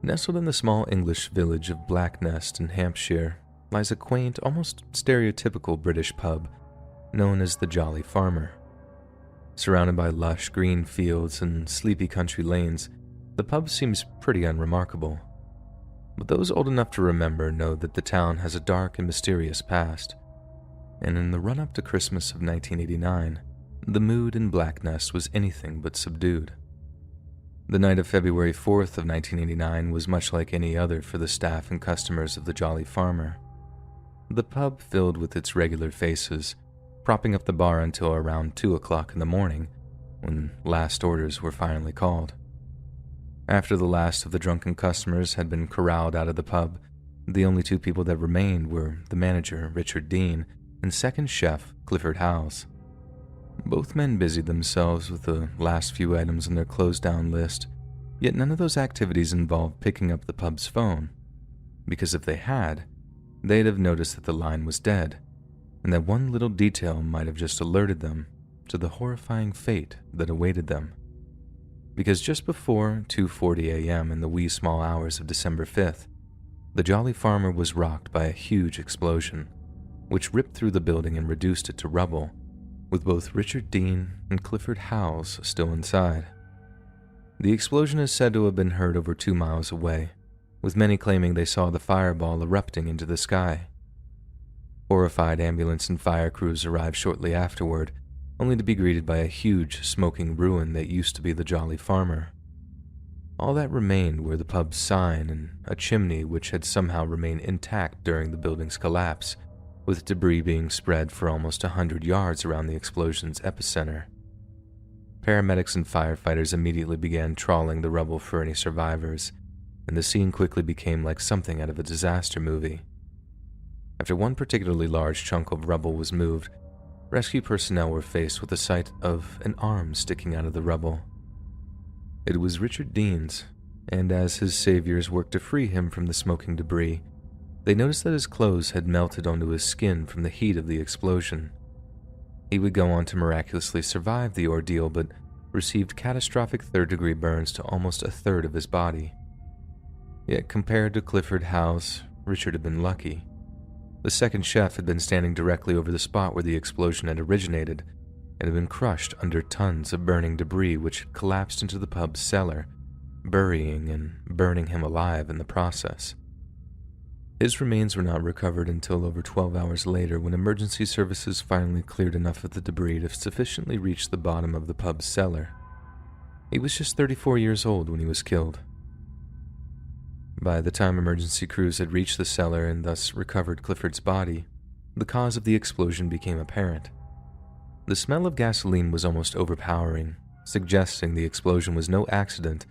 Nestled in the small English village of Blacknest in Hampshire lies a quaint, almost stereotypical British pub known as the Jolly Farmer. Surrounded by lush green fields and sleepy country lanes, the pub seems pretty unremarkable. But those old enough to remember know that the town has a dark and mysterious past, and in the run-up to Christmas of 1989, the mood in Blacknest was anything but subdued. The night of February 4th of 1989 was much like any other for the staff and customers of the Jolly Farmer. The pub filled with its regular faces, propping up the bar until around 2 o'clock in the morning, when last orders were finally called. After the last of the drunken customers had been corralled out of the pub, the only two people that remained were the manager, Richard Dean, and second chef, Clifford Howes. Both men busied themselves with the last few items on their closed-down list, yet none of those activities involved picking up the pub's phone, because if they had, they'd have noticed that the line was dead, and that one little detail might have just alerted them to the horrifying fate that awaited them. Because just before 2:40 a.m. in the wee small hours of December 5th, the Jolly Farmer was rocked by a huge explosion, which ripped through the building and reduced it to rubble, with both Richard Dean and Clifford Howes still inside. The explosion is said to have been heard over 2 miles away, with many claiming they saw the fireball erupting into the sky. Horrified ambulance and fire crews arrived shortly afterward, only to be greeted by a huge smoking ruin that used to be the Jolly Farmer. All that remained were the pub's sign and a chimney which had somehow remained intact during the building's collapse, with debris being spread for almost 100 yards around the explosion's epicenter. Paramedics and firefighters immediately began trawling the rubble for any survivors, and the scene quickly became like something out of a disaster movie. After one particularly large chunk of rubble was moved, rescue personnel were faced with the sight of an arm sticking out of the rubble. It was Richard Dean's, and as his saviors worked to free him from the smoking debris, they noticed that his clothes had melted onto his skin from the heat of the explosion. He would go on to miraculously survive the ordeal, but received catastrophic third-degree burns to almost a third of his body. Yet compared to Clifford Howes, Richard had been lucky. The second chef had been standing directly over the spot where the explosion had originated, and had been crushed under tons of burning debris which had collapsed into the pub's cellar, burying and burning him alive in the process. His remains were not recovered until over 12 hours later, when emergency services finally cleared enough of the debris to sufficiently reach the bottom of the pub's cellar. He was just 34 years old when he was killed. By the time emergency crews had reached the cellar and thus recovered Clifford's body, the cause of the explosion became apparent. The smell of gasoline was almost overpowering, suggesting the explosion was no accident,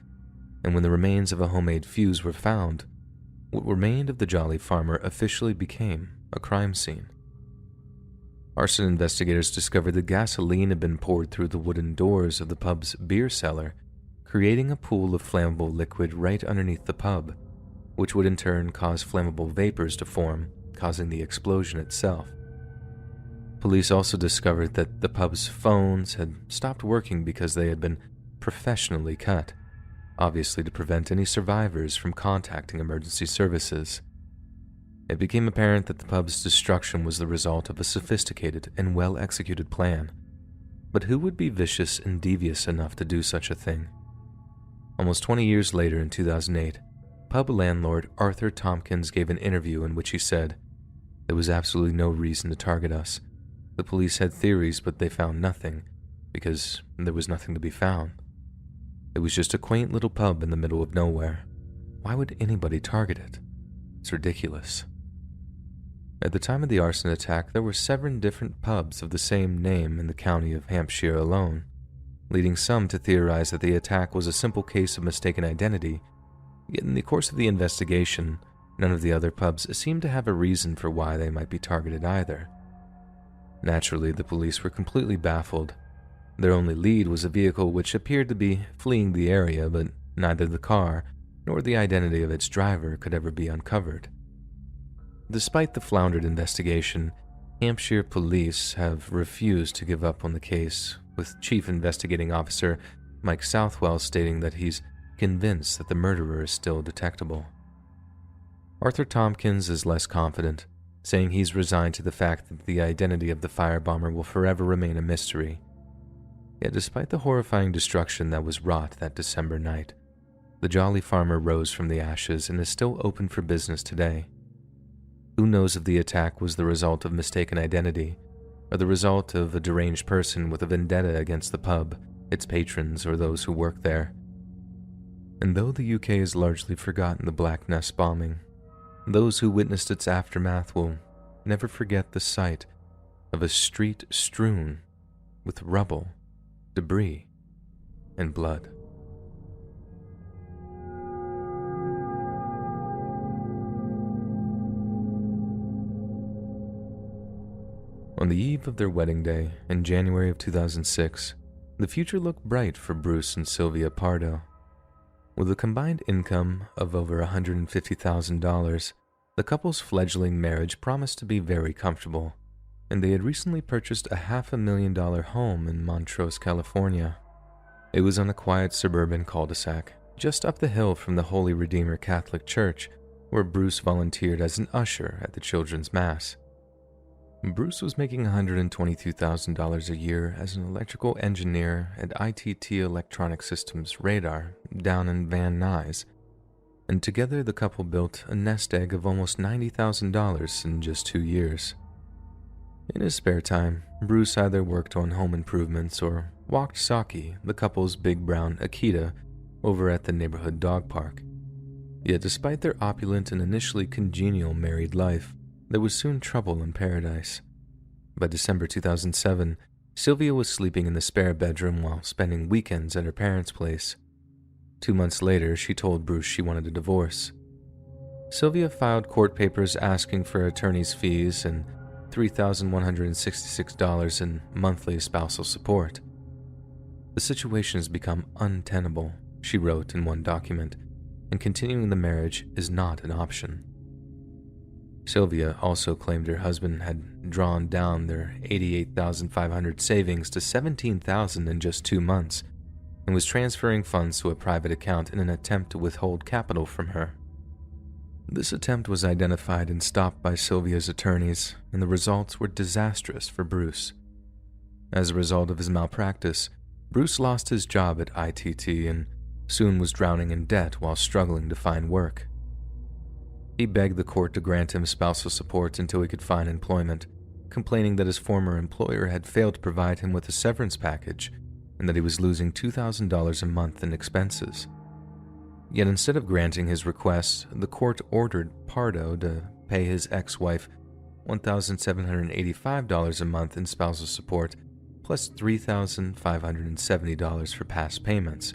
and when the remains of a homemade fuse were found, what remained of the Jolly Farmer officially became a crime scene. Arson investigators discovered that gasoline had been poured through the wooden doors of the pub's beer cellar, creating a pool of flammable liquid right underneath the pub, which would in turn cause flammable vapors to form, causing the explosion itself. Police also discovered that the pub's phones had stopped working because they had been professionally cut, obviously to prevent any survivors from contacting emergency services. It became apparent that the pub's destruction was the result of a sophisticated and well-executed plan. But who would be vicious and devious enough to do such a thing? Almost 20 years later, in 2008, pub landlord Arthur Tompkins gave an interview in which he said, "There was absolutely no reason to target us. The police had theories, but they found nothing, because there was nothing to be found. It was just a quaint little pub in the middle of nowhere. Why would anybody target it? It's ridiculous." At the time of the arson attack, there were 7 different pubs of the same name in the county of Hampshire alone, leading some to theorize that the attack was a simple case of mistaken identity. Yet in the course of the investigation, none of the other pubs seemed to have a reason for why they might be targeted either. Naturally, the police were completely baffled. Their only lead was a vehicle which appeared to be fleeing the area, but neither the car nor the identity of its driver could ever be uncovered. Despite the floundered investigation, Hampshire police have refused to give up on the case, with Chief Investigating Officer Mike Southwell stating that he's convinced that the murderer is still detectable. Arthur Tompkins is less confident, saying he's resigned to the fact that the identity of the firebomber will forever remain a mystery. Yet despite the horrifying destruction that was wrought that December night, the Jolly Farmer rose from the ashes and is still open for business today. Who knows if the attack was the result of mistaken identity, or the result of a deranged person with a vendetta against the pub, its patrons, or those who work there. And though the UK has largely forgotten the Black Nest bombing, those who witnessed its aftermath will never forget the sight of a street strewn with rubble, debris, and blood. On the eve of their wedding day in January of 2006, the future looked bright for Bruce and Sylvia Pardo. With a combined income of over $150,000, the couple's fledgling marriage promised to be very comfortable, and they had recently purchased a $500,000 home in Montrose, California. It was on a quiet suburban cul-de-sac, just up the hill from the Holy Redeemer Catholic Church, where Bruce volunteered as an usher at the children's mass. Bruce was making $122,000 a year as an electrical engineer at ITT Electronic Systems Radar down in Van Nuys, and together the couple built a nest egg of almost $90,000 in just 2 years. In his spare time, Bruce either worked on home improvements or walked Saki, the couple's big brown Akita, over at the neighborhood dog park. Yet despite their opulent and initially congenial married life, there was soon trouble in paradise. By December 2007, Sylvia was sleeping in the spare bedroom while spending weekends at her parents' place. 2 months later, she told Bruce she wanted a divorce. Sylvia filed court papers asking for attorney's fees and $3,166 in monthly spousal support. The situation has become untenable, she wrote in one document, and continuing the marriage is not an option. Sylvia also claimed her husband had drawn down their $88,500 savings to $17,000 in just 2 months and was transferring funds to a private account in an attempt to withhold capital from her. This attempt was identified and stopped by Sylvia's attorneys, and the results were disastrous for Bruce. As a result of his malpractice, Bruce lost his job at ITT and soon was drowning in debt while struggling to find work. He begged the court to grant him spousal support until he could find employment, complaining that his former employer had failed to provide him with a severance package and that he was losing $2,000 a month in expenses. Yet instead of granting his request, the court ordered Pardo to pay his ex-wife $1,785 a month in spousal support, plus $3,570 for past payments.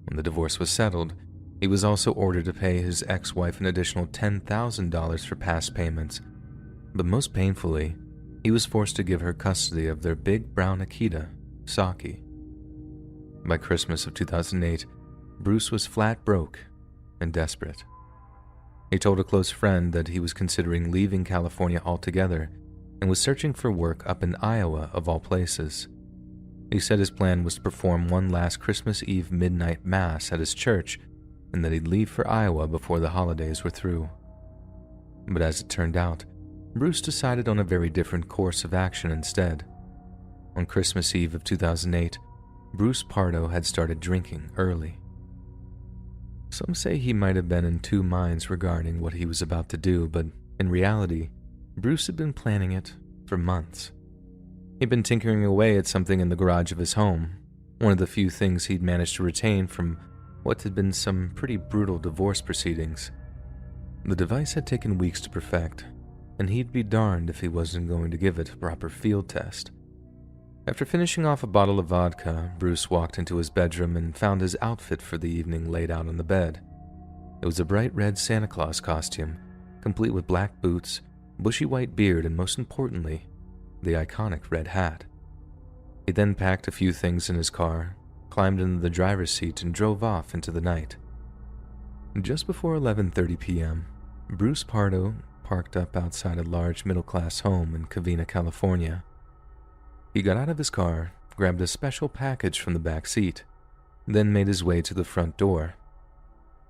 When the divorce was settled, he was also ordered to pay his ex-wife an additional $10,000 for past payments, but most painfully, he was forced to give her custody of their big brown Akita, Saki. By Christmas of 2008, Bruce was flat broke and desperate. He told a close friend that he was considering leaving California altogether and was searching for work up in Iowa of all places. He said his plan was to perform one last Christmas Eve midnight mass at his church and that he'd leave for Iowa before the holidays were through. But as it turned out, Bruce decided on a very different course of action instead. On Christmas Eve of 2008, Bruce Pardo had started drinking early. Some say he might have been in two minds regarding what he was about to do, but in reality, Bruce had been planning it for months. He'd been tinkering away at something in the garage of his home, one of the few things he'd managed to retain from what had been some pretty brutal divorce proceedings. The device had taken weeks to perfect, and he'd be darned if he wasn't going to give it a proper field test. After finishing off a bottle of vodka, Bruce walked into his bedroom and found his outfit for the evening laid out on the bed. It was a bright red Santa Claus costume, complete with black boots, bushy white beard, and most importantly, the iconic red hat. He then packed a few things in his car, climbed into the driver's seat, and drove off into the night. Just before 11:30 p.m., Bruce Pardo parked up outside a large middle-class home in Covina, California. He got out of his car, grabbed a special package from the back seat, then made his way to the front door.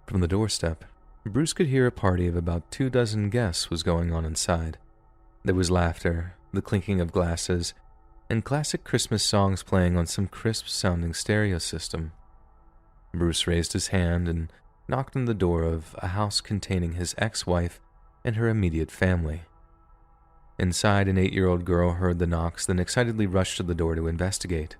From the doorstep, Bruce could hear a party of about 24 guests was going on inside. There was laughter, the clinking of glasses, and classic Christmas songs playing on some crisp-sounding stereo system. Bruce raised his hand and knocked on the door of a house containing his ex-wife and her immediate family. Inside, an 8-year-old girl heard the knocks, then excitedly rushed to the door to investigate.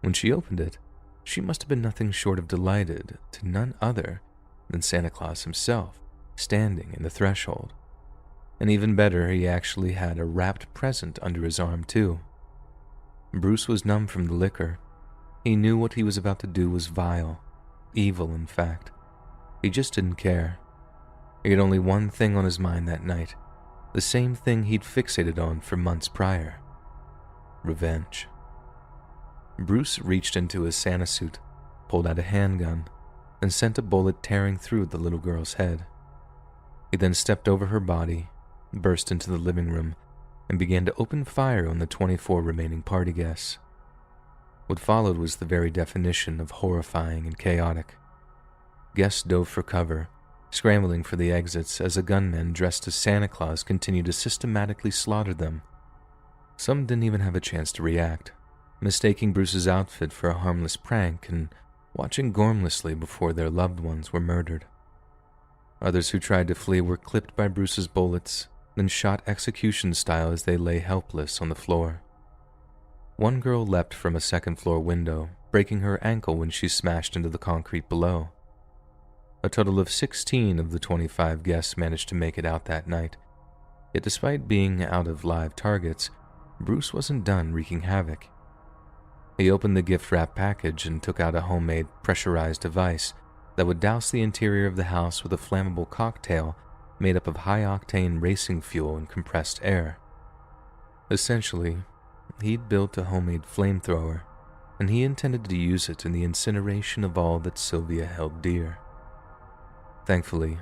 When she opened it, she must have been nothing short of delighted to none other than Santa Claus himself, standing in the threshold. And even better, he actually had a wrapped present under his arm, too. Bruce was numb from the liquor. He knew what he was about to do was vile, evil, in fact. He just didn't care. He had only one thing on his mind that night, the same thing he'd fixated on for months prior: revenge. Bruce reached into his Santa suit, pulled out a handgun, and sent a bullet tearing through the little girl's head. He then stepped over her body, burst into the living room, and began to open fire on the 24 remaining party guests. What followed was the very definition of horrifying and chaotic. Guests dove for cover, scrambling for the exits as a gunman dressed as Santa Claus continued to systematically slaughter them. Some didn't even have a chance to react, mistaking Bruce's outfit for a harmless prank and watching gormlessly before their loved ones were murdered. Others who tried to flee were clipped by Bruce's bullets, then shot execution style as they lay helpless on the floor. One girl leapt from a second-floor window, breaking her ankle when she smashed into the concrete below. A total of 16 of the 25 guests managed to make it out that night, yet despite being out of live targets, Bruce wasn't done wreaking havoc. He opened the gift-wrap package and took out a homemade pressurized device that would douse the interior of the house with a flammable cocktail made up of high-octane racing fuel and compressed air. Essentially, he'd built a homemade flamethrower, and he intended to use it in the incineration of all that Sylvia held dear. Thankfully,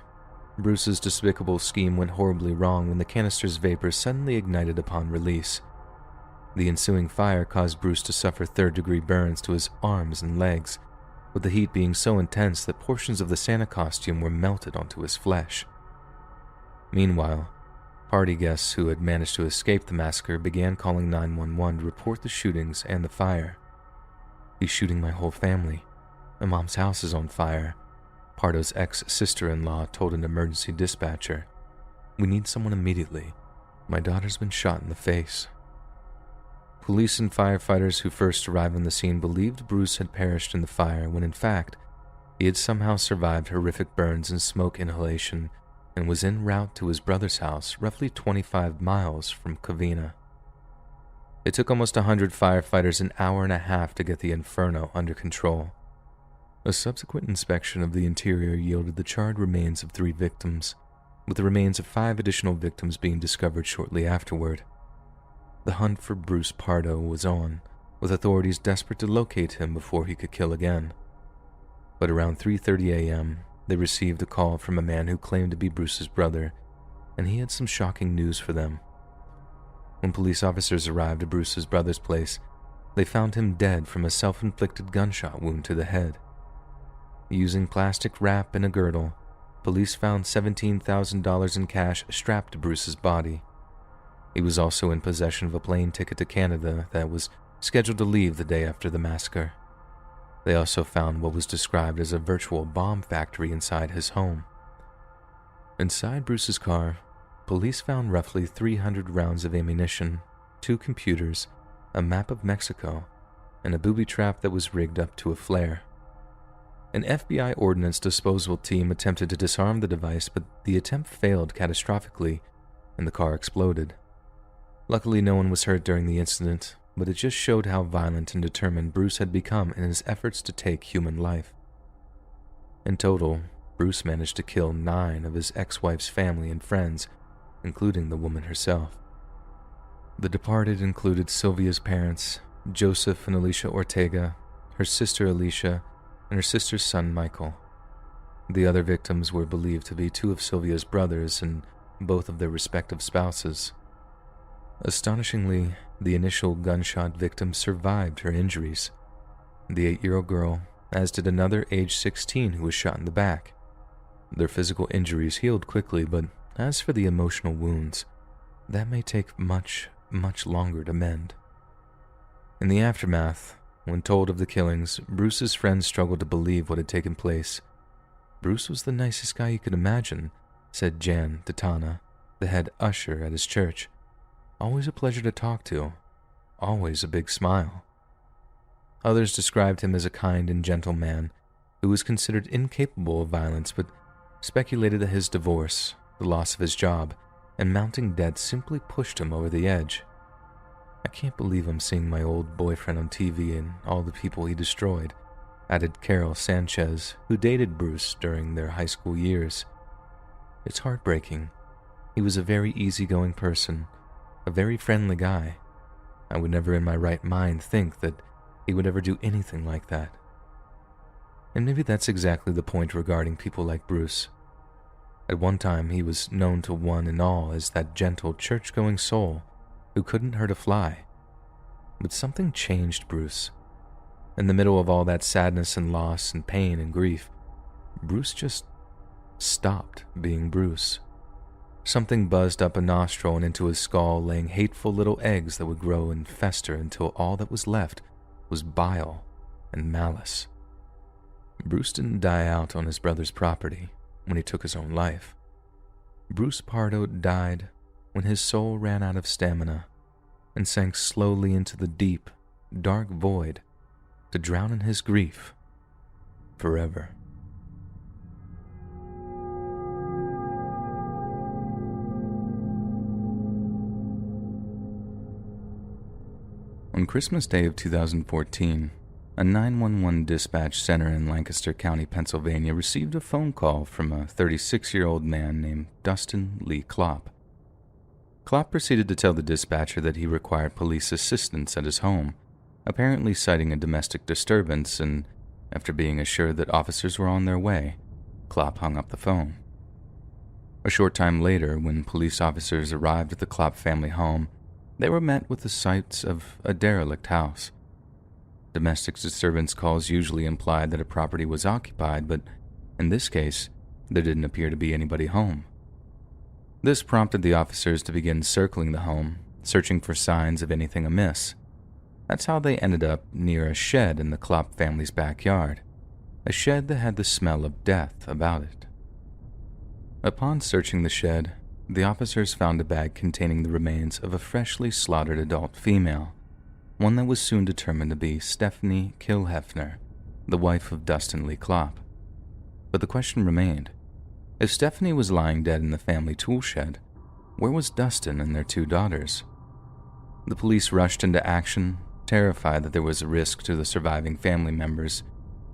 Bruce's despicable scheme went horribly wrong when the canister's vapor suddenly ignited upon release. The ensuing fire caused Bruce to suffer third-degree burns to his arms and legs, with the heat being so intense that portions of the Santa costume were melted onto his flesh. Meanwhile, party guests who had managed to escape the massacre began calling 911 to report the shootings and the fire. "He's shooting my whole family. My mom's house is on fire," Pardo's ex-sister-in-law told an emergency dispatcher. "We need someone immediately. My daughter's been shot in the face." Police and firefighters who first arrived on the scene believed Bruce had perished in the fire when in fact, he had somehow survived horrific burns and smoke inhalation and was en route to his brother's house roughly 25 miles from Covina. It took almost 100 firefighters an hour and a half to get the inferno under control. A subsequent inspection of the interior yielded the charred remains of 3 victims, with the remains of 5 additional victims being discovered shortly afterward. The hunt for Bruce Pardo was on, with authorities desperate to locate him before he could kill again. But around 3:30 a.m., they received a call from a man who claimed to be Bruce's brother, and he had some shocking news for them. When police officers arrived at Bruce's brother's place, they found him dead from a self-inflicted gunshot wound to the head. Using plastic wrap and a girdle, police found $17,000 in cash strapped to Bruce's body. He was also in possession of a plane ticket to Canada that was scheduled to leave the day after the massacre. They also found what was described as a virtual bomb factory inside his home. Inside Bruce's car, police found roughly 300 rounds of ammunition, 2 computers, a map of Mexico, and a booby trap that was rigged up to a flare. An FBI ordnance disposal team attempted to disarm the device, but the attempt failed catastrophically, and the car exploded. Luckily, no one was hurt during the incident, but it just showed how violent and determined Bruce had become in his efforts to take human life. In total, Bruce managed to kill 9 of his ex-wife's family and friends, including the woman herself. The departed included Sylvia's parents, Joseph and Alicia Ortega, her sister Alicia, and her sister's son Michael. The other victims were believed to be 2 of Sylvia's brothers and both of their respective spouses. Astonishingly, the initial gunshot victim survived her injuries. The 8-year-old girl, as did another age 16 who was shot in the back. Their physical injuries healed quickly, but as for the emotional wounds, that may take much, much longer to mend. In the aftermath, when told of the killings, Bruce's friends struggled to believe what had taken place. Bruce was the nicest guy you could imagine, said Jan Titana, the head usher at his church. Always a pleasure to talk to. Always a big smile. Others described him as a kind and gentle man who was considered incapable of violence, but speculated that his divorce, the loss of his job, and mounting debt simply pushed him over the edge. I can't believe I'm seeing my old boyfriend on TV and all the people he destroyed, added Carol Sanchez, who dated Bruce during their high school years. It's heartbreaking. He was a very easygoing person, a very friendly guy. I would never in my right mind think that he would ever do anything like that. And maybe that's exactly the point regarding people like Bruce. At one time, he was known to one and all as that gentle, church-going soul who couldn't hurt a fly. But something changed Bruce. In the middle of all that sadness and loss and pain and grief, Bruce just stopped being Bruce. Something buzzed up a nostril and into his skull, laying hateful little eggs that would grow and fester until all that was left was bile and malice. Bruce didn't die out on his brother's property when he took his own life. Bruce Pardo died when his soul ran out of stamina and sank slowly into the deep, dark void to drown in his grief forever. On Christmas Day of 2014, a 911 dispatch center in Lancaster County, Pennsylvania received a phone call from a 36-year-old man named Dustin Lee Klopp. Klopp proceeded to tell the dispatcher that he required police assistance at his home, apparently citing a domestic disturbance, and after being assured that officers were on their way, Klopp hung up the phone. A short time later, when police officers arrived at the Klopp family home, they were met with the sights of a derelict house. Domestic disturbance calls usually implied that a property was occupied, but in this case, there didn't appear to be anybody home. This prompted the officers to begin circling the home, searching for signs of anything amiss. That's how they ended up near a shed in the Klopp family's backyard, a shed that had the smell of death about it. Upon searching the shed, the officers found a bag containing the remains of a freshly slaughtered adult female, one that was soon determined to be Stephanie Kilhefner, the wife of Dustin Lee Klopp. But the question remained, if Stephanie was lying dead in the family tool shed, where was Dustin and their two daughters? The police rushed into action, terrified that there was a risk to the surviving family members.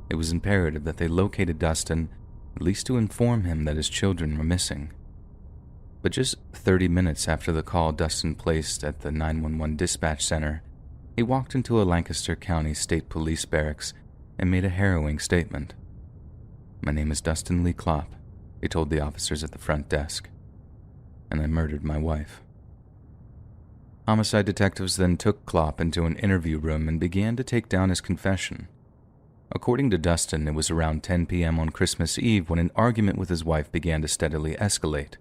It was imperative that they located Dustin, at least to inform him that his children were missing. But just 30 minutes after the call Dustin placed at the 911 dispatch center, he walked into a Lancaster County State Police barracks and made a harrowing statement. "My name is Dustin Lee Klopp," he told the officers at the front desk, "and I murdered my wife." Homicide detectives then took Klopp into an interview room and began to take down his confession. According to Dustin, it was around 10 p.m. on Christmas Eve when an argument with his wife began to steadily escalate.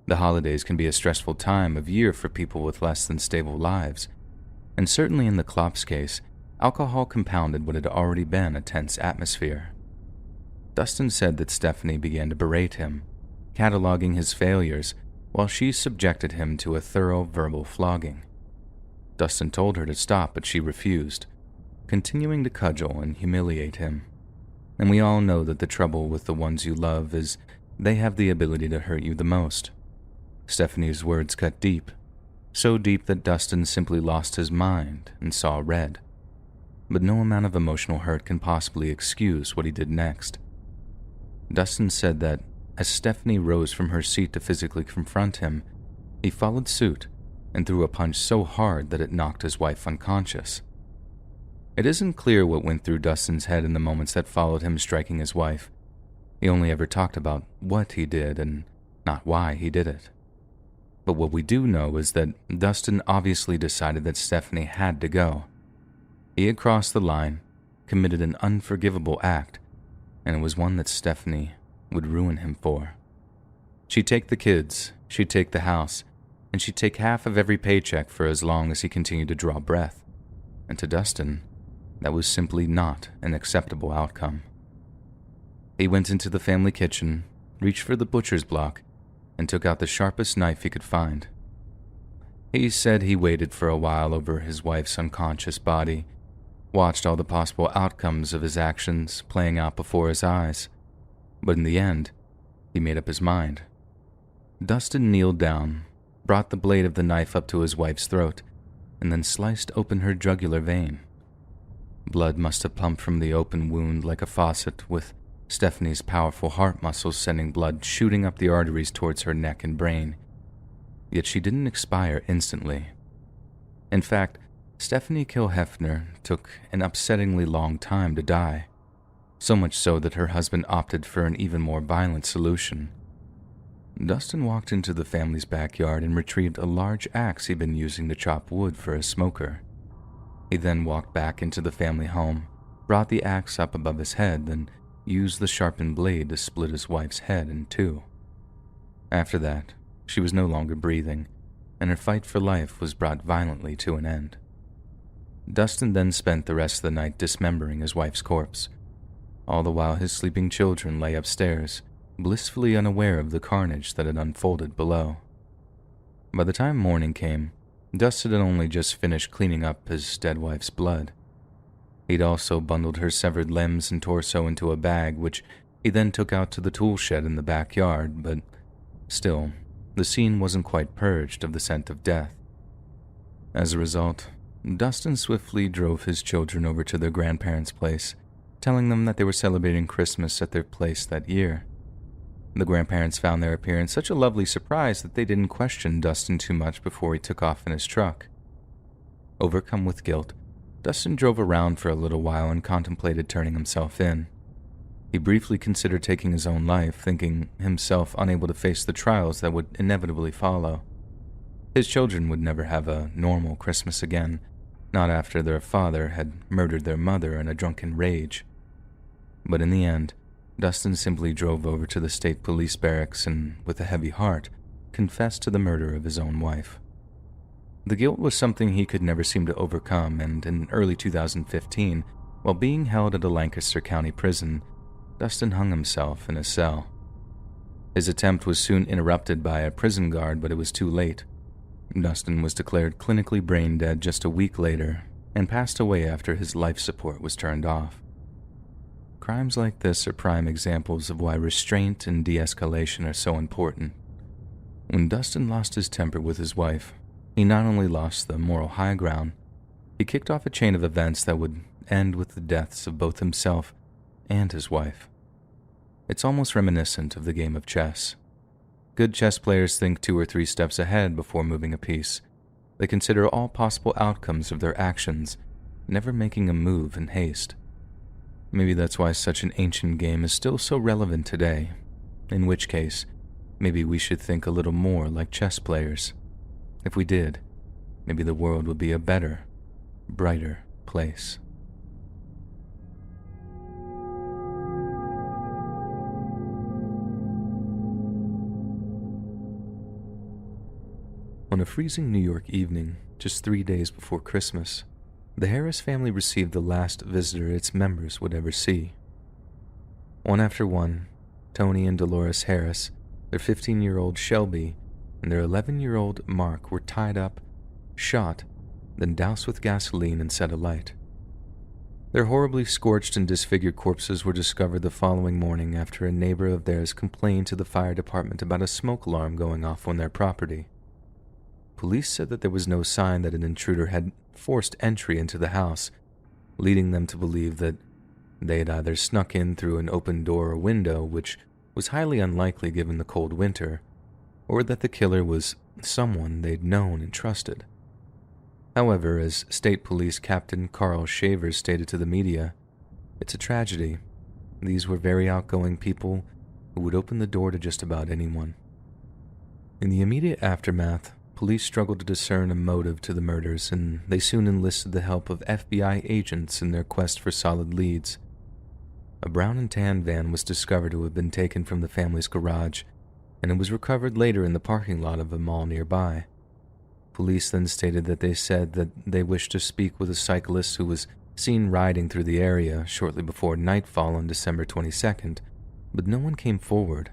The holidays can be a stressful time of year for people with less than stable lives, and certainly in the Klopp's case, alcohol compounded what had already been a tense atmosphere. Dustin said that Stephanie began to berate him, cataloging his failures, while she subjected him to a thorough verbal flogging. Dustin told her to stop, but she refused, continuing to cudgel and humiliate him. And we all know that the trouble with the ones you love is they have the ability to hurt you the most. Stephanie's words cut deep, so deep that Dustin simply lost his mind and saw red. But no amount of emotional hurt can possibly excuse what he did next. Dustin said that, as Stephanie rose from her seat to physically confront him, he followed suit and threw a punch so hard that it knocked his wife unconscious. It isn't clear what went through Dustin's head in the moments that followed him striking his wife. He only ever talked about what he did and not why he did it. But what we do know is that Dustin obviously decided that Stephanie had to go. He had crossed the line, committed an unforgivable act, and it was one that Stephanie would ruin him for. She'd take the kids, she'd take the house, and she'd take half of every paycheck for as long as he continued to draw breath. And to Dustin, that was simply not an acceptable outcome. He went into the family kitchen, reached for the butcher's block, and took out the sharpest knife he could find. He said he waited for a while over his wife's unconscious body, watched all the possible outcomes of his actions playing out before his eyes, but in the end, he made up his mind. Dustin kneeled down, brought the blade of the knife up to his wife's throat, and then sliced open her jugular vein. Blood must have pumped from the open wound like a faucet, with Stephanie's powerful heart muscles sending blood shooting up the arteries towards her neck and brain. Yet she didn't expire instantly. In fact, Stephanie Kilhefner took an upsettingly long time to die, so much so that her husband opted for an even more violent solution. Dustin walked into the family's backyard and retrieved a large axe he'd been using to chop wood for a smoker. He then walked back into the family home, brought the axe up above his head, then used the sharpened blade to split his wife's head in two. After that, she was no longer breathing, and her fight for life was brought violently to an end. Dustin then spent the rest of the night dismembering his wife's corpse, all the while his sleeping children lay upstairs, blissfully unaware of the carnage that had unfolded below. By the time morning came, Dustin had only just finished cleaning up his dead wife's blood. He'd also bundled her severed limbs and torso into a bag, which he then took out to the tool shed in the backyard, but still, the scene wasn't quite purged of the scent of death. As a result, Dustin swiftly drove his children over to their grandparents' place, telling them that they were celebrating Christmas at their place that year. The grandparents found their appearance such a lovely surprise that they didn't question Dustin too much before he took off in his truck. Overcome with guilt, Dustin drove around for a little while and contemplated turning himself in. He briefly considered taking his own life, thinking himself unable to face the trials that would inevitably follow. His children would never have a normal Christmas again, not after their father had murdered their mother in a drunken rage. But in the end, Dustin simply drove over to the state police barracks and, with a heavy heart, confessed to the murder of his own wife. The guilt was something he could never seem to overcome, and in early 2015, while being held at a Lancaster County prison, Dustin hung himself in a cell. His attempt was soon interrupted by a prison guard, but it was too late. Dustin was declared clinically brain dead just a week later and passed away after his life support was turned off. Crimes like this are prime examples of why restraint and de-escalation are so important. When Dustin lost his temper with his wife, he not only lost the moral high ground, he kicked off a chain of events that would end with the deaths of both himself and his wife. It's almost reminiscent of the game of chess. Good chess players think 2 or 3 steps ahead before moving a piece. They consider all possible outcomes of their actions, never making a move in haste. Maybe that's why such an ancient game is still so relevant today, in which case, maybe we should think a little more like chess players. If we did, maybe the world would be a better, brighter place. On a freezing New York evening, just 3 days before Christmas, the Harris family received the last visitor its members would ever see. One after one, Tony and Dolores Harris, their 15-year-old Shelby, and their 11-year-old Mark were tied up, shot, then doused with gasoline and set alight. Their horribly scorched and disfigured corpses were discovered the following morning after a neighbor of theirs complained to the fire department about a smoke alarm going off on their property. Police said that there was no sign that an intruder had forced entry into the house, leading them to believe that they had either snuck in through an open door or window, which was highly unlikely given the cold winter, or that the killer was someone they'd known and trusted. However, as State Police Captain Carl Shavers stated to the media, it's a tragedy. These were very outgoing people who would open the door to just about anyone. In the immediate aftermath, police struggled to discern a motive to the murders, and they soon enlisted the help of FBI agents in their quest for solid leads. A brown and tan van was discovered to have been taken from the family's garage, and it was recovered later in the parking lot of a mall nearby. Police then stated that they said that they wished to speak with a cyclist who was seen riding through the area shortly before nightfall on December 22nd, but no one came forward.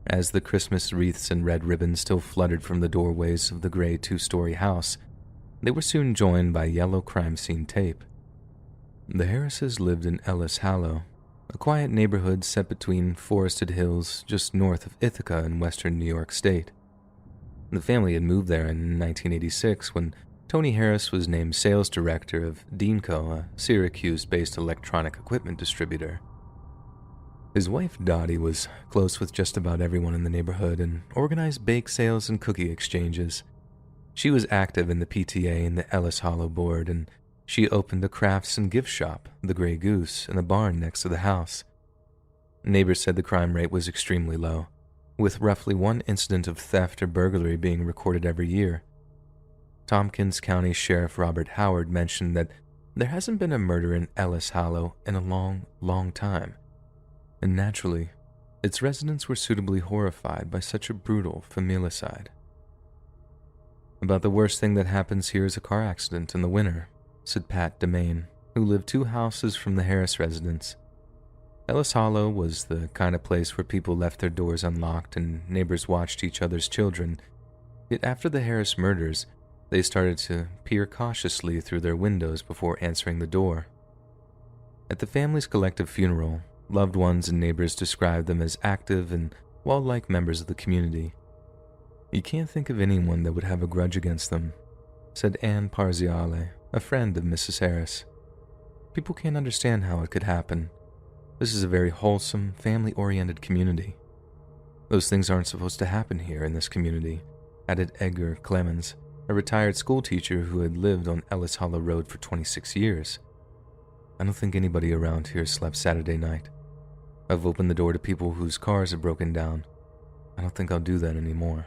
As the Christmas wreaths and red ribbons still fluttered from the doorways of the gray two-story house, they were soon joined by yellow crime scene tape. The Harrises lived in Ellis Hollow, a quiet neighborhood set between forested hills just north of Ithaca in western New York State. The family had moved there in 1986 when Tony Harris was named sales director of Deanco, a Syracuse-based electronic equipment distributor. His wife Dottie was close with just about everyone in the neighborhood and organized bake sales and cookie exchanges. She was active in the PTA and the Ellis Hollow board, and she opened a crafts and gift shop, the Grey Goose, in the barn next to the house. Neighbors said the crime rate was extremely low, with roughly one incident of theft or burglary being recorded every year. Tompkins County Sheriff Robert Howard mentioned that there hasn't been a murder in Ellis Hollow in a long, long time, and naturally, its residents were suitably horrified by such a brutal familicide. "About the worst thing that happens here is a car accident in the winter," said Pat DeMaine, who lived 2 houses from the Harris residence. Ellis Hollow was the kind of place where people left their doors unlocked and neighbors watched each other's children. Yet after the Harris murders, they started to peer cautiously through their windows before answering the door. At the family's collective funeral, loved ones and neighbors described them as active and wall-like members of the community. "You can't think of anyone that would have a grudge against them," said Ann Parziale, a friend of Mrs. Harris. "People can't understand how it could happen. This is a very wholesome, family-oriented community. Those things aren't supposed to happen here in this community," added Edgar Clemens, a retired schoolteacher who had lived on Ellis Hollow Road for 26 years. "I don't think anybody around here slept Saturday night. I've opened the door to people whose cars have broken down. I don't think I'll do that anymore."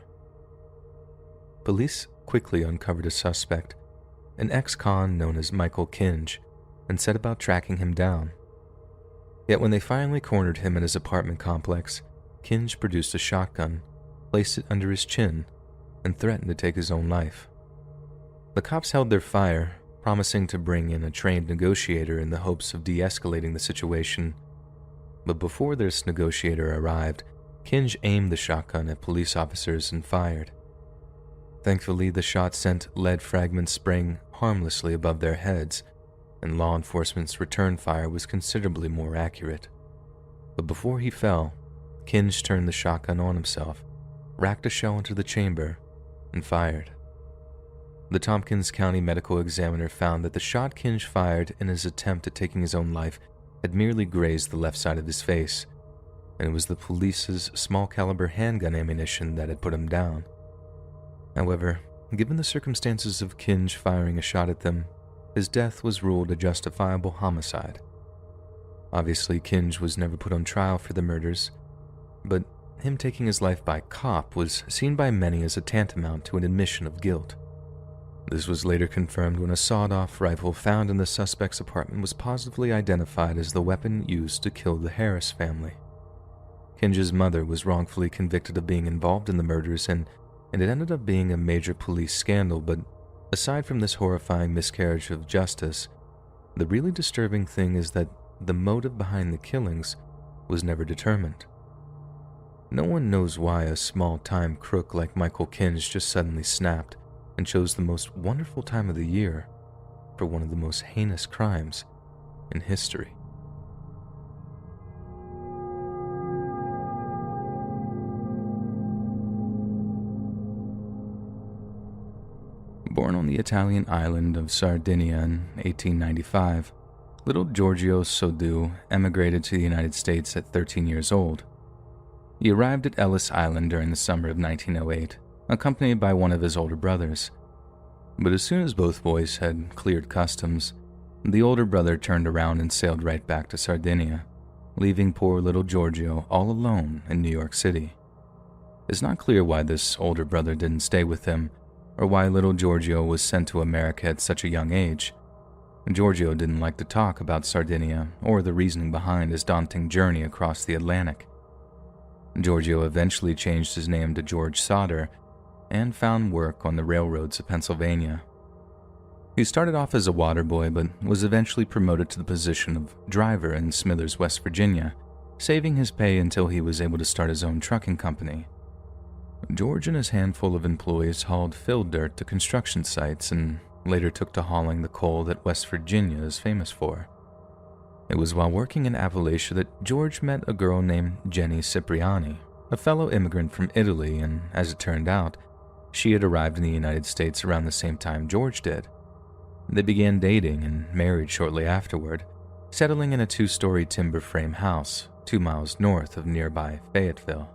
Police quickly uncovered a suspect, an ex-con known as Michael Kinge, and set about tracking him down. Yet when they finally cornered him in his apartment complex, Kinge produced a shotgun, placed it under his chin, and threatened to take his own life. The cops held their fire, promising to bring in a trained negotiator in the hopes of de-escalating the situation. But before this negotiator arrived, Kinge aimed the shotgun at police officers and fired. Thankfully, the shot sent lead fragments spraying harmlessly above their heads, and law enforcement's return fire was considerably more accurate. But before he fell, Kinge turned the shotgun on himself, racked a shell into the chamber, and fired. The Tompkins County Medical Examiner found that the shot Kinge fired in his attempt at taking his own life had merely grazed the left side of his face, and it was the police's small-caliber handgun ammunition that had put him down. However, given the circumstances of Kinge firing a shot at them, his death was ruled a justifiable homicide. Obviously, Kinge was never put on trial for the murders, but him taking his life by cop was seen by many as a tantamount to an admission of guilt. This was later confirmed when a sawed-off rifle found in the suspect's apartment was positively identified as the weapon used to kill the Harris family. Kinge's mother was wrongfully convicted of being involved in the murders, and it ended up being a major police scandal, but aside from this horrifying miscarriage of justice, the really disturbing thing is that the motive behind the killings was never determined. No one knows why a small-time crook like Michael Kinge just suddenly snapped and chose the most wonderful time of the year for one of the most heinous crimes in history. Born on the Italian island of Sardinia in 1895, little Giorgio Sodù emigrated to the United States at 13 years old. He arrived at Ellis Island during the summer of 1908, accompanied by one of his older brothers. But as soon as both boys had cleared customs, the older brother turned around and sailed right back to Sardinia, leaving poor little Giorgio all alone in New York City. It's not clear why this older brother didn't stay with him, or why little Giorgio was sent to America at such a young age. Giorgio didn't like to talk about Sardinia or the reasoning behind his daunting journey across the Atlantic. Giorgio eventually changed his name to George Sauter and found work on the railroads of Pennsylvania. He started off as a water boy, but was eventually promoted to the position of driver in Smithers, West Virginia, saving his pay until he was able to start his own trucking company. George and his handful of employees hauled fill dirt to construction sites and later took to hauling the coal that West Virginia is famous for. It was while working in Appalachia that George met a girl named Jenny Cipriani, a fellow immigrant from Italy, and as it turned out, she had arrived in the United States around the same time George did. They began dating and married shortly afterward, settling in a 2-story timber frame house 2 miles north of nearby Fayetteville.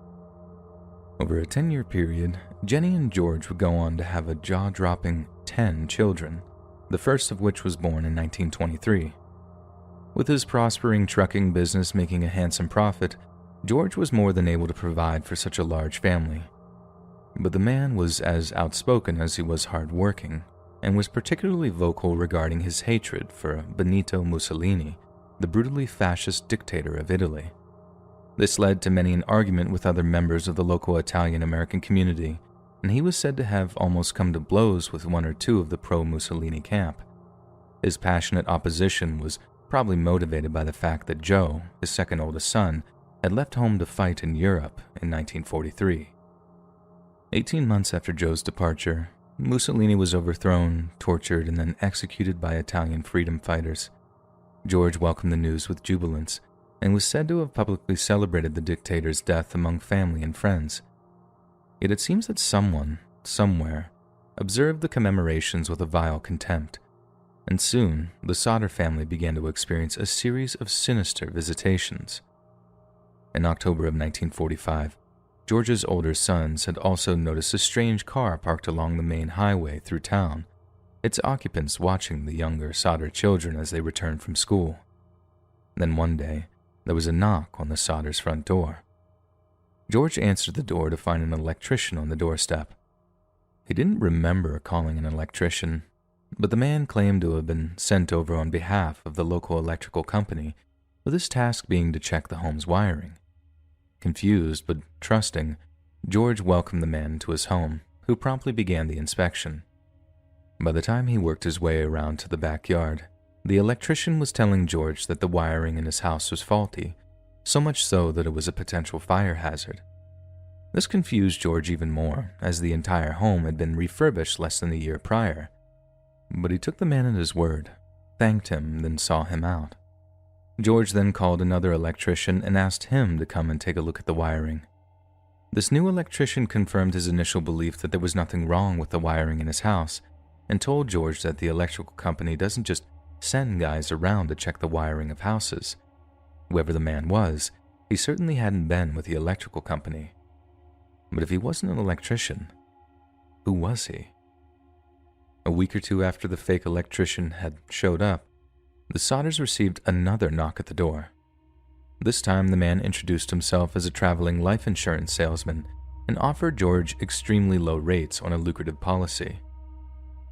Over a 10-year period, Jenny and George would go on to have a jaw-dropping 10 children, the first of which was born in 1923. With his prospering trucking business making a handsome profit, George was more than able to provide for such a large family. But the man was as outspoken as he was hard-working, and was particularly vocal regarding his hatred for Benito Mussolini, the brutally fascist dictator of Italy. This led to many an argument with other members of the local Italian-American community, and he was said to have almost come to blows with 1 or 2 of the pro-Mussolini camp. His passionate opposition was probably motivated by the fact that Joe, his second oldest son, had left home to fight in Europe in 1943. 18 months after Joe's departure, Mussolini was overthrown, tortured, and then executed by Italian freedom fighters. George welcomed the news with jubilance, and was said to have publicly celebrated the dictator's death among family and friends. Yet it seems that someone, somewhere, observed the commemorations with a vile contempt, and soon the Sauter family began to experience a series of sinister visitations. In October of 1945, George's older sons had also noticed a strange car parked along the main highway through town, its occupants watching the younger Sauter children as they returned from school. Then one day, there was a knock on the Sauters' front door. George answered the door to find an electrician on the doorstep. He didn't remember calling an electrician, but the man claimed to have been sent over on behalf of the local electrical company, with his task being to check the home's wiring. Confused but trusting, George welcomed the man into his home, who promptly began the inspection. By the time he worked his way around to the backyard, the electrician was telling George that the wiring in his house was faulty, so much so that it was a potential fire hazard. This confused George even more, as the entire home had been refurbished less than a year prior. But he took the man at his word, thanked him, then saw him out. George then called another electrician and asked him to come and take a look at the wiring. This new electrician confirmed his initial belief that there was nothing wrong with the wiring in his house, and told George that the electrical company doesn't just send guys around to check the wiring of houses. Whoever the man was, he certainly hadn't been with the electrical company. But if he wasn't an electrician, who was he? A week or 2 after the fake electrician had showed up, the Sauters received another knock at the door. This time, the man introduced himself as a traveling life insurance salesman and offered George extremely low rates on a lucrative policy.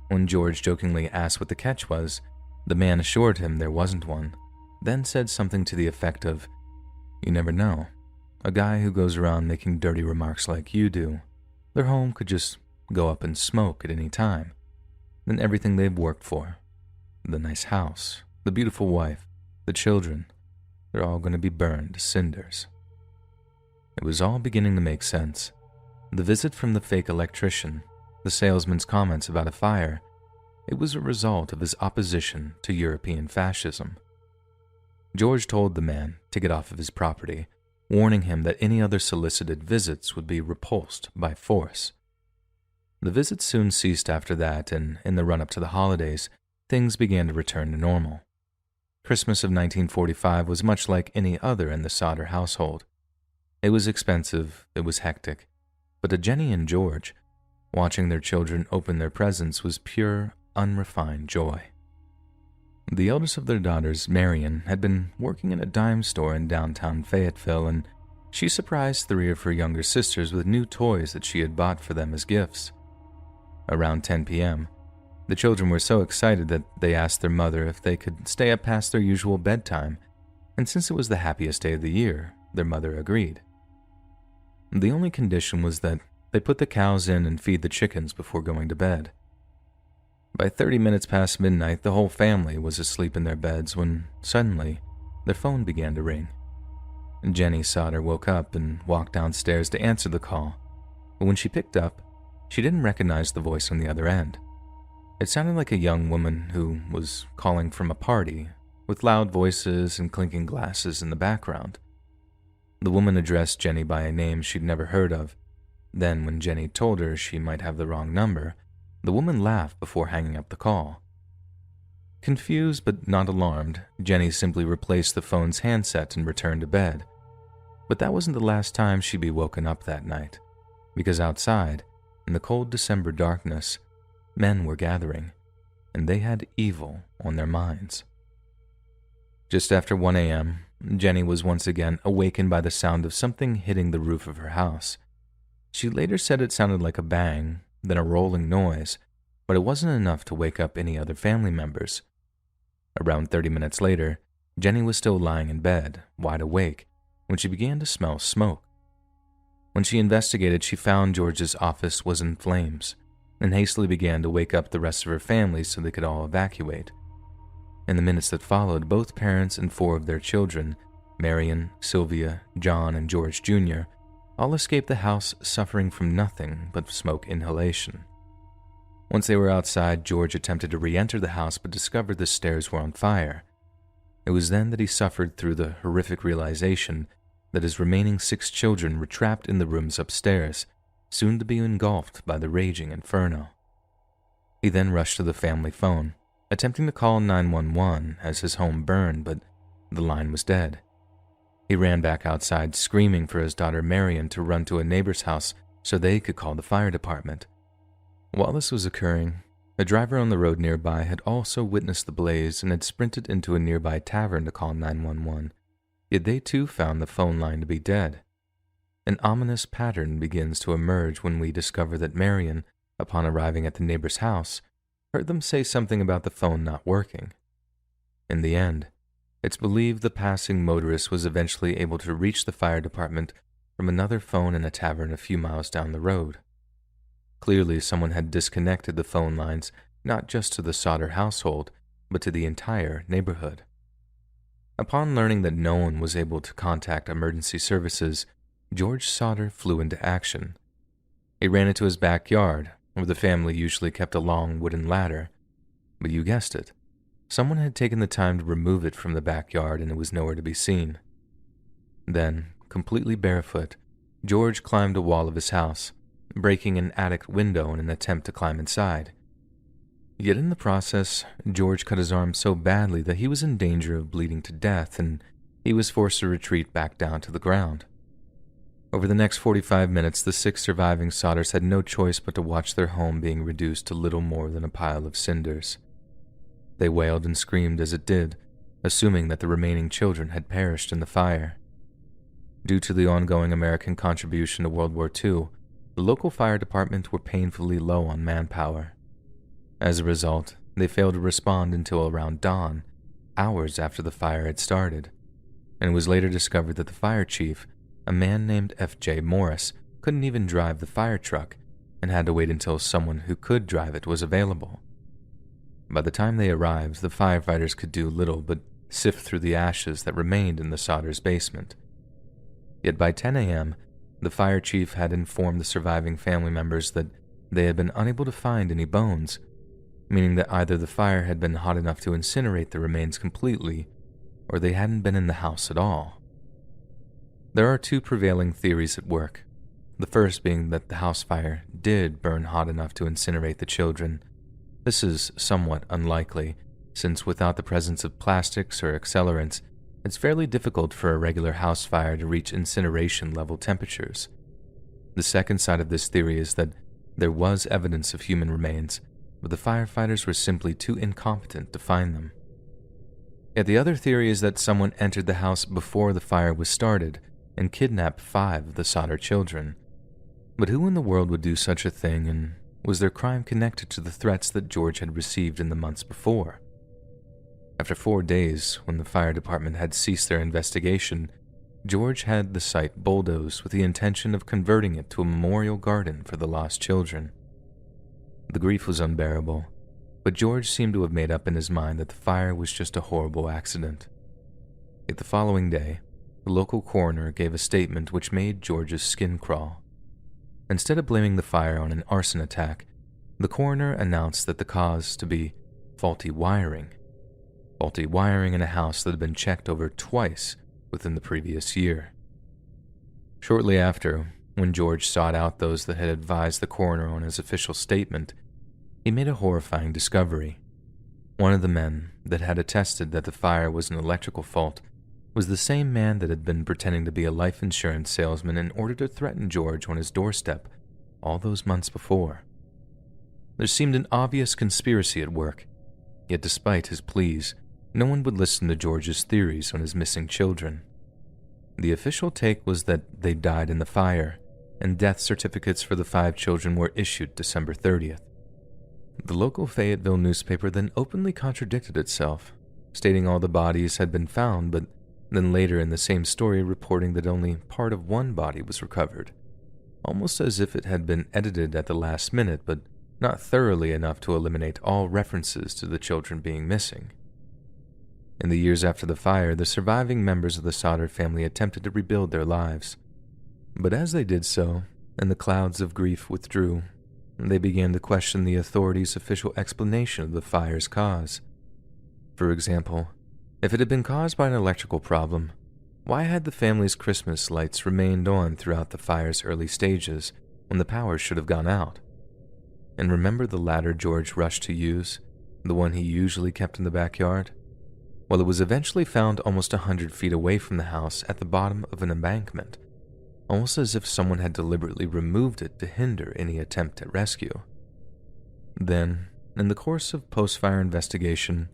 When George jokingly asked what the catch was, the man assured him there wasn't one, then said something to the effect of, "You never know. A guy who goes around making dirty remarks like you do, their home could just go up in smoke at any time. Then everything they've worked for, the nice house, the beautiful wife, the children, they're all going to be burned to cinders." It was all beginning to make sense. The visit from the fake electrician, the salesman's comments about a fire, it was a result of his opposition to European fascism. George told the man to get off of his property, warning him that any other solicited visits would be repulsed by force. The visits soon ceased after that, and in the run-up to the holidays, things began to return to normal. Christmas of 1945 was much like any other in the Sauter household. It was expensive, it was hectic, but to Jenny and George, watching their children open their presents was pure, unrefined joy. The eldest of their daughters, Marion, had been working in a dime store in downtown Fayetteville, and She surprised 3 of her younger sisters with new toys that she had bought for them as gifts. Around 10 p.m., the children were so excited that they asked their mother if they could stay up past their usual bedtime, and since it was the happiest day of the year, their mother agreed. The only condition was that they put the cows in and feed the chickens before going to bed. By 30 minutes past midnight, the whole family was asleep in their beds when, suddenly, their phone began to ring. Jenny Sodder woke up and walked downstairs to answer the call, but when she picked up, she didn't recognize the voice on the other end. It sounded like a young woman who was calling from a party, with loud voices and clinking glasses in the background. The woman addressed Jenny by a name she'd never heard of. Then, when Jenny told her she might have the wrong number, the woman laughed before hanging up the call. Confused but not alarmed, Jenny simply replaced the phone's handset and returned to bed. But that wasn't the last time she'd be woken up that night, because outside, in the cold December darkness, men were gathering, and they had evil on their minds. Just after 1 a.m., Jenny was once again awakened by the sound of something hitting the roof of her house. She later said it sounded like a bang, then a rolling noise, but it wasn't enough to wake up any other family members. Around 30 minutes later, Jenny was still lying in bed, wide awake, when she began to smell smoke. When she investigated, she found George's office was in flames, and hastily began to wake up the rest of her family so they could all evacuate. In the minutes that followed, both parents and 4 of their children, Marion, Sylvia, John, and George Jr., all escaped the house suffering from nothing but smoke inhalation. Once they were outside, George attempted to re-enter the house but discovered the stairs were on fire. It was then that he suffered through the horrific realization that his remaining 6 children were trapped in the rooms upstairs, soon to be engulfed by the raging inferno. He then rushed to the family phone, attempting to call 911 as his home burned, but the line was dead. He ran back outside, screaming for his daughter Marion to run to a neighbor's house so they could call the fire department. While this was occurring, a driver on the road nearby had also witnessed the blaze and had sprinted into a nearby tavern to call 911, yet they too found the phone line to be dead. An ominous pattern begins to emerge when we discover that Marion, upon arriving at the neighbor's house, heard them say something about the phone not working. In the end, it's believed the passing motorist was eventually able to reach the fire department from another phone in a tavern a few miles down the road. Clearly, someone had disconnected the phone lines not just to the Sodder household, but to the entire neighborhood. Upon learning that no one was able to contact emergency services, George Sodder flew into action. He ran into his backyard, where the family usually kept a long wooden ladder. But you guessed it, someone had taken the time to remove it from the backyard and it was nowhere to be seen. Then, completely barefoot, George climbed a wall of his house, breaking an attic window in an attempt to climb inside. Yet in the process, George cut his arm so badly that he was in danger of bleeding to death, and he was forced to retreat back down to the ground. Over the next 45 minutes, the 6 surviving Sodders had no choice but to watch their home being reduced to little more than a pile of cinders. They wailed and screamed as it did, assuming that the remaining children had perished in the fire. Due to the ongoing American contribution to World War II, the local fire department were painfully low on manpower. As a result, they failed to respond until around dawn, hours after the fire had started, and it was later discovered that the fire chief, a man named F.J. Morris, couldn't even drive the fire truck and had to wait until someone who could drive it was available. By the time they arrived, the firefighters could do little but sift through the ashes that remained in the Sodders' basement. Yet by 10 a.m., the fire chief had informed the surviving family members that they had been unable to find any bones, meaning that either the fire had been hot enough to incinerate the remains completely, or they hadn't been in the house at all. There are 2 prevailing theories at work, the first being that the house fire did burn hot enough to incinerate the children. This is somewhat unlikely, since without the presence of plastics or accelerants, it's fairly difficult for a regular house fire to reach incineration-level temperatures. The second side of this theory is that there was evidence of human remains, but the firefighters were simply too incompetent to find them. Yet the other theory is that someone entered the house before the fire was started and kidnap 5 of the Sodder children. But who in the world would do such a thing, and was their crime connected to the threats that George had received in the months before? After 4 days, when the fire department had ceased their investigation, George had the site bulldozed with the intention of converting it to a memorial garden for the lost children. The grief was unbearable, but George seemed to have made up in his mind that the fire was just a horrible accident. Yet the following day, the local coroner gave a statement which made George's skin crawl. Instead of blaming the fire on an arson attack, the coroner announced that the cause to be faulty wiring in a house that had been checked over twice within the previous year. Shortly after, when George sought out those that had advised the coroner on his official statement, he made a horrifying discovery. One of the men that had attested that the fire was an electrical fault was the same man that had been pretending to be a life insurance salesman in order to threaten George on his doorstep all those months before. There seemed an obvious conspiracy at work, yet despite his pleas, no one would listen to George's theories on his missing children. The official take was that they died in the fire, and death certificates for the 5 children were issued December 30th. The local Fayetteville newspaper then openly contradicted itself, stating all the bodies had been found, but then later in the same story reporting that only part of one body was recovered, almost as if it had been edited at the last minute, but not thoroughly enough to eliminate all references to the children being missing. In the years after the fire, the surviving members of the Sodder family attempted to rebuild their lives. But as they did so, and the clouds of grief withdrew, they began to question the authorities' official explanation of the fire's cause. For example, if it had been caused by an electrical problem, why had the family's Christmas lights remained on throughout the fire's early stages when the power should have gone out? And remember the ladder George rushed to use, the one he usually kept in the backyard? Well, it was eventually found almost 100 feet away from the house at the bottom of an embankment, almost as if someone had deliberately removed it to hinder any attempt at rescue. Then, in the course of post-fire investigation,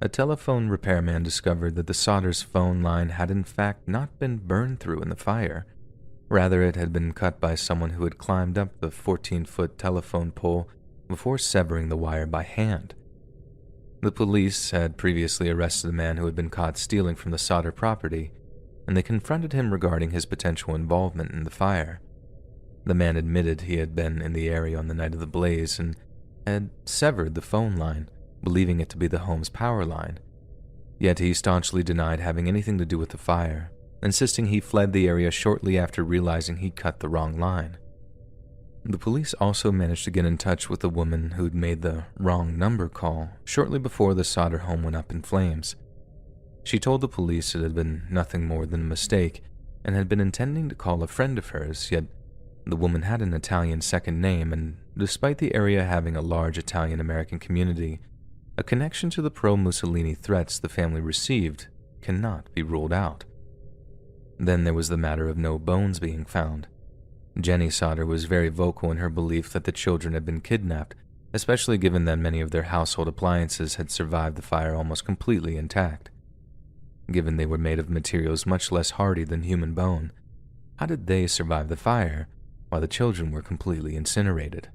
a telephone repairman discovered that the Sodder's phone line had in fact not been burned through in the fire. Rather, it had been cut by someone who had climbed up the 14-foot telephone pole before severing the wire by hand. The police had previously arrested a man who had been caught stealing from the Sodder property, and they confronted him regarding his potential involvement in the fire. The man admitted he had been in the area on the night of the blaze and had severed the phone line, believing it to be the home's power line. Yet he staunchly denied having anything to do with the fire, insisting he fled the area shortly after realizing he'd cut the wrong line. The police also managed to get in touch with the woman who'd made the wrong number call shortly before the Sodder home went up in flames. She told the police it had been nothing more than a mistake and had been intending to call a friend of hers, yet the woman had an Italian second name, and despite the area having a large Italian-American community, a connection to the pro-Mussolini threats the family received cannot be ruled out. Then there was the matter of no bones being found. Jenny Sodder was very vocal in her belief that the children had been kidnapped, especially given that many of their household appliances had survived the fire almost completely intact. Given they were made of materials much less hardy than human bone, how did they survive the fire while the children were completely incinerated?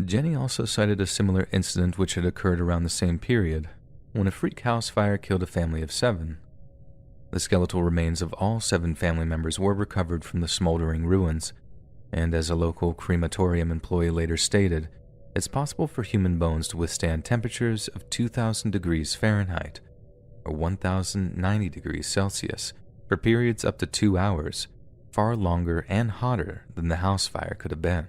Jenny also cited a similar incident which had occurred around the same period, when a freak house fire killed a family of 7. The skeletal remains of all 7 family members were recovered from the smoldering ruins, and as a local crematorium employee later stated, it's possible for human bones to withstand temperatures of 2,000 degrees Fahrenheit, or 1,090 degrees Celsius, for periods up to 2 hours, far longer and hotter than the house fire could have been.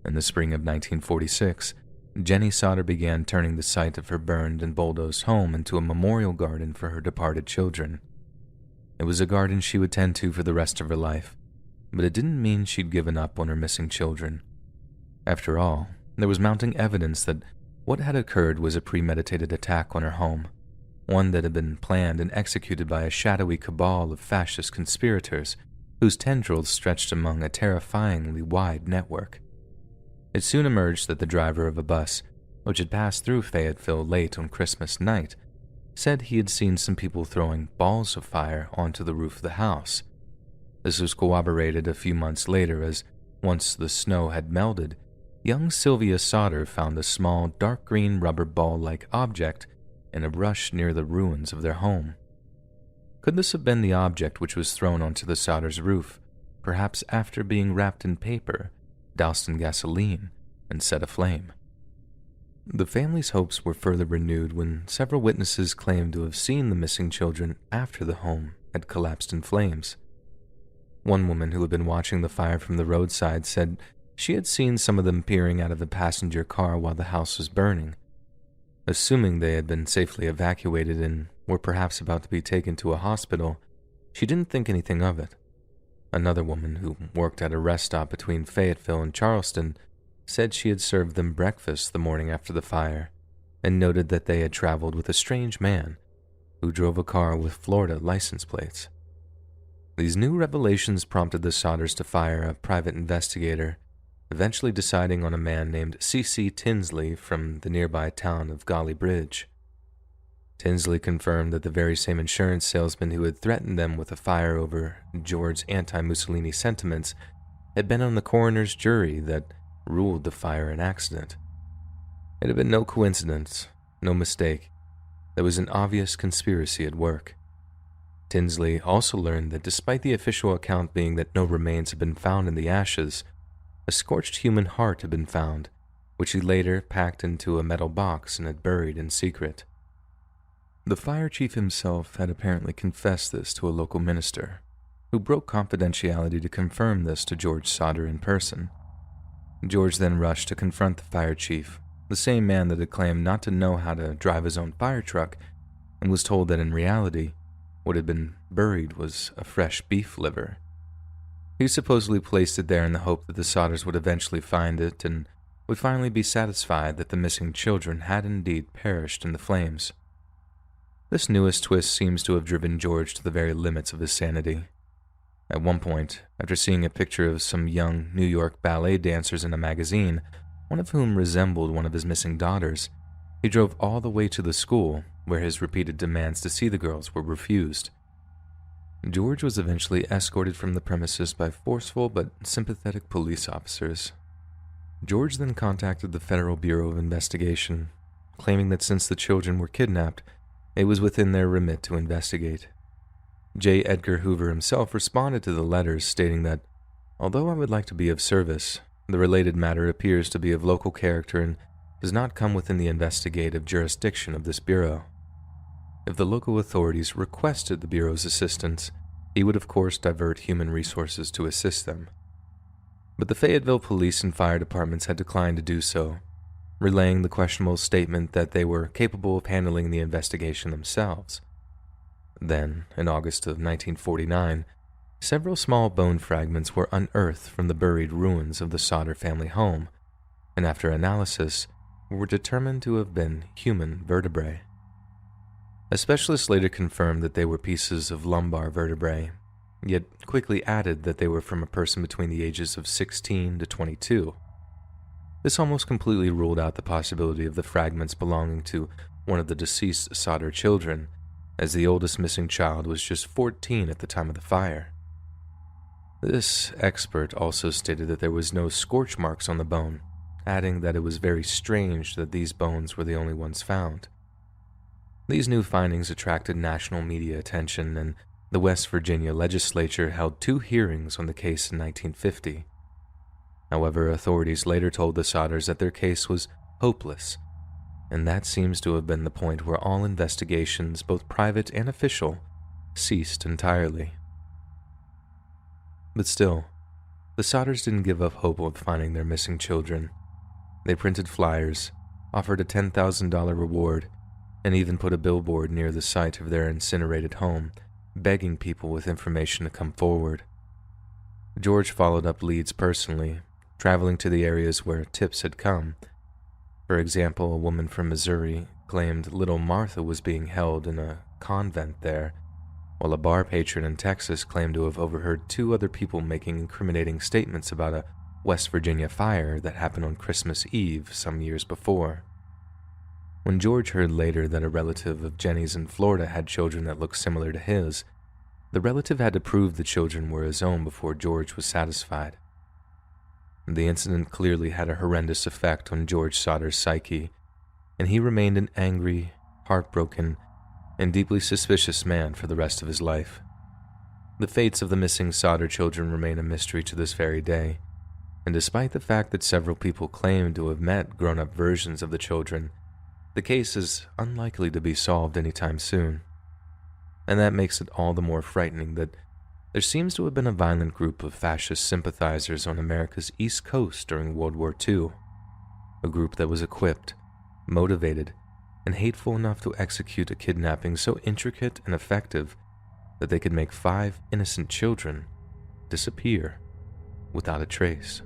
In the spring of 1946, Jenny Sodder began turning the site of her burned and bulldozed home into a memorial garden for her departed children. It was a garden she would tend to for the rest of her life, but it didn't mean she'd given up on her missing children. After all, there was mounting evidence that what had occurred was a premeditated attack on her home, one that had been planned and executed by a shadowy cabal of fascist conspirators whose tendrils stretched among a terrifyingly wide network. It soon emerged that the driver of a bus, which had passed through Fayetteville late on Christmas night, said he had seen some people throwing balls of fire onto the roof of the house. This was corroborated a few months later as, once the snow had melted, young Sylvia Sodder found a small dark green rubber ball-like object in a brush near the ruins of their home. Could this have been the object which was thrown onto the Sodders' roof, perhaps after being wrapped in paper, doused in gasoline, and set aflame? The family's hopes were further renewed when several witnesses claimed to have seen the missing children after the home had collapsed in flames. One woman who had been watching the fire from the roadside said she had seen some of them peering out of the passenger car while the house was burning. Assuming they had been safely evacuated and were perhaps about to be taken to a hospital, she didn't think anything of it. Another woman who worked at a rest stop between Fayetteville and Charleston said she had served them breakfast the morning after the fire, and noted that they had traveled with a strange man who drove a car with Florida license plates. These new revelations prompted the Sodders to fire a private investigator, eventually deciding on a man named C.C. Tinsley from the nearby town of Golly Bridge. Tinsley confirmed that the very same insurance salesman who had threatened them with a fire over George's anti-Mussolini sentiments had been on the coroner's jury that ruled the fire an accident. It had been no coincidence, no mistake. There was an obvious conspiracy at work. Tinsley also learned that despite the official account being that no remains had been found in the ashes, a scorched human heart had been found, which he later packed into a metal box and had buried in secret. The fire chief himself had apparently confessed this to a local minister, who broke confidentiality to confirm this to George Sodder in person. George then rushed to confront the fire chief, the same man that had claimed not to know how to drive his own fire truck, and was told that in reality, what had been buried was a fresh beef liver. He supposedly placed it there in the hope that the Sodders would eventually find it and would finally be satisfied that the missing children had indeed perished in the flames. This newest twist seems to have driven George to the very limits of his sanity. At one point, after seeing a picture of some young New York ballet dancers in a magazine, one of whom resembled one of his missing daughters, he drove all the way to the school, where his repeated demands to see the girls were refused. George was eventually escorted from the premises by forceful but sympathetic police officers. George then contacted the Federal Bureau of Investigation, claiming that since the children were kidnapped, it was within their remit to investigate. J. Edgar Hoover himself responded to the letters, stating that, although I would like to be of service, the related matter appears to be of local character and does not come within the investigative jurisdiction of this bureau. If the local authorities requested the Bureau's assistance, he would of course divert human resources to assist them. But the Fayetteville police and fire departments had declined to do so, relaying the questionable statement that they were capable of handling the investigation themselves. Then, in August of 1949, several small bone fragments were unearthed from the buried ruins of the Sodder family home, and after analysis, were determined to have been human vertebrae. A specialist later confirmed that they were pieces of lumbar vertebrae, yet quickly added that they were from a person between the ages of 16 to 22. This almost completely ruled out the possibility of the fragments belonging to one of the deceased Sodder children, as the oldest missing child was just 14 at the time of the fire. This expert also stated that there was no scorch marks on the bone, adding that it was very strange that these bones were the only ones found. These new findings attracted national media attention, and the West Virginia legislature held 2 hearings on the case in 1950. However, authorities later told the Sodders that their case was hopeless, and that seems to have been the point where all investigations, both private and official, ceased entirely. But still, the Sodders didn't give up hope of finding their missing children. They printed flyers, offered a $10,000 reward, and even put a billboard near the site of their incinerated home, begging people with information to come forward. George followed up leads personally, traveling to the areas where tips had come. For example, a woman from Missouri claimed little Martha was being held in a convent there, while a bar patron in Texas claimed to have overheard 2 other people making incriminating statements about a West Virginia fire that happened on Christmas Eve some years before. When George heard later that a relative of Jenny's in Florida had children that looked similar to his, the relative had to prove the children were his own before George was satisfied. The incident clearly had a horrendous effect on George Sauter's psyche, and he remained an angry, heartbroken, and deeply suspicious man for the rest of his life. The fates of the missing Sauter children remain a mystery to this very day, and despite the fact that several people claim to have met grown-up versions of the children, the case is unlikely to be solved anytime soon. And that makes it all the more frightening that there seems to have been a violent group of fascist sympathizers on America's East Coast during World War II, a group that was equipped, motivated, and hateful enough to execute a kidnapping so intricate and effective that they could make 5 innocent children disappear without a trace.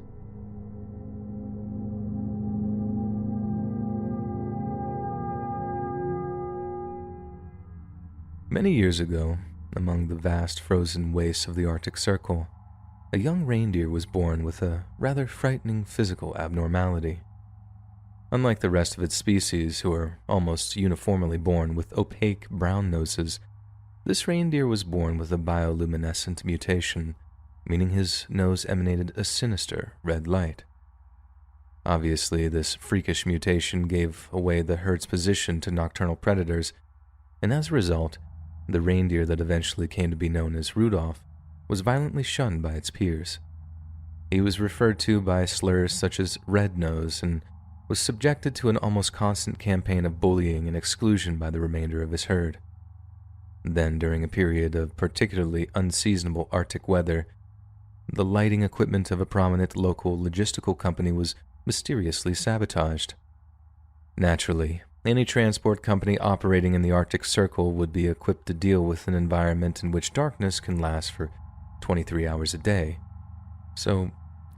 Many years ago, among the vast frozen wastes of the Arctic Circle, a young reindeer was born with a rather frightening physical abnormality. Unlike the rest of its species, who are almost uniformly born with opaque brown noses, this reindeer was born with a bioluminescent mutation, meaning his nose emanated a sinister red light. Obviously, this freakish mutation gave away the herd's position to nocturnal predators, and as a result, the reindeer that eventually came to be known as Rudolph was violently shunned by its peers. He was referred to by slurs such as Red Nose and was subjected to an almost constant campaign of bullying and exclusion by the remainder of his herd. Then, during a period of particularly unseasonable Arctic weather, the lighting equipment of a prominent local logistical company was mysteriously sabotaged. Naturally, any transport company operating in the Arctic Circle would be equipped to deal with an environment in which darkness can last for 23 hours a day. So,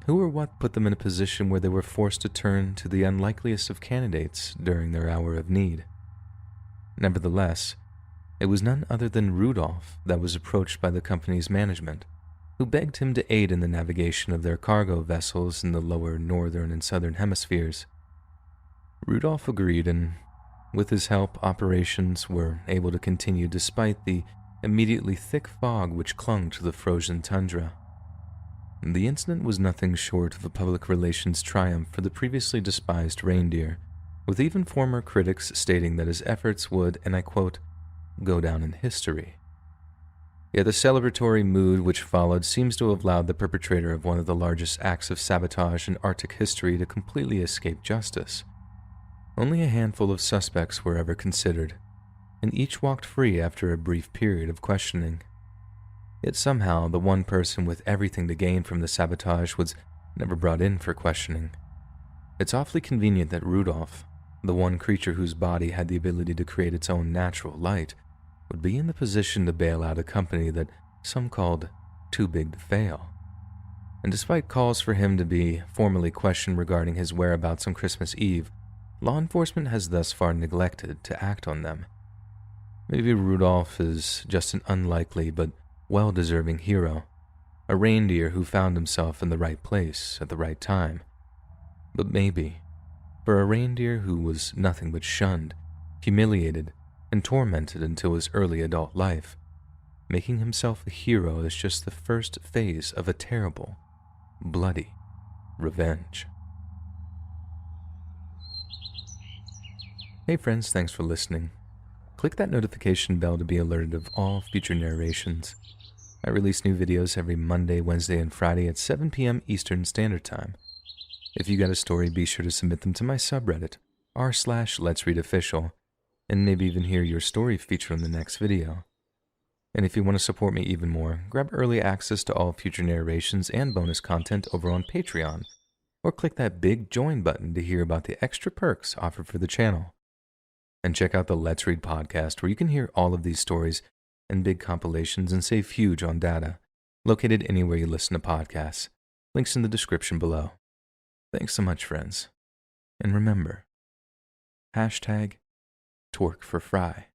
who or what put them in a position where they were forced to turn to the unlikeliest of candidates during their hour of need? Nevertheless, it was none other than Rudolph that was approached by the company's management, who begged him to aid in the navigation of their cargo vessels in the lower northern and southern hemispheres. Rudolph agreed, and with his help, operations were able to continue despite the immediately thick fog which clung to the frozen tundra. The incident was nothing short of a public relations triumph for the previously despised reindeer, with even former critics stating that his efforts would, and I quote, go down in history. Yet the celebratory mood which followed seems to have allowed the perpetrator of one of the largest acts of sabotage in Arctic history to completely escape justice. Only a handful of suspects were ever considered, and each walked free after a brief period of questioning. Yet somehow, the one person with everything to gain from the sabotage was never brought in for questioning. It's awfully convenient that Rudolph, the one creature whose body had the ability to create its own natural light, would be in the position to bail out a company that some called too big to fail. And despite calls for him to be formally questioned regarding his whereabouts on Christmas Eve, law enforcement has thus far neglected to act on them. Maybe Rudolph is just an unlikely but well-deserving hero, a reindeer who found himself in the right place at the right time. But maybe, for a reindeer who was nothing but shunned, humiliated, and tormented until his early adult life, making himself a hero is just the first phase of a terrible, bloody revenge. Hey friends, thanks for listening. Click that notification bell to be alerted of all future narrations. I release new videos every Monday, Wednesday, and Friday at 7 p.m. Eastern Standard Time. If you got a story, be sure to submit them to my subreddit, r/Let'sReadOfficial, and maybe even hear your story featured in the next video. And if you want to support me even more, grab early access to all future narrations and bonus content over on Patreon, or click that big join button to hear about the extra perks offered for the channel. And check out the Let's Read podcast, where you can hear all of these stories and big compilations and save huge on data, located anywhere you listen to podcasts. Links in the description below. Thanks so much, friends. And remember, #Torque for Fry.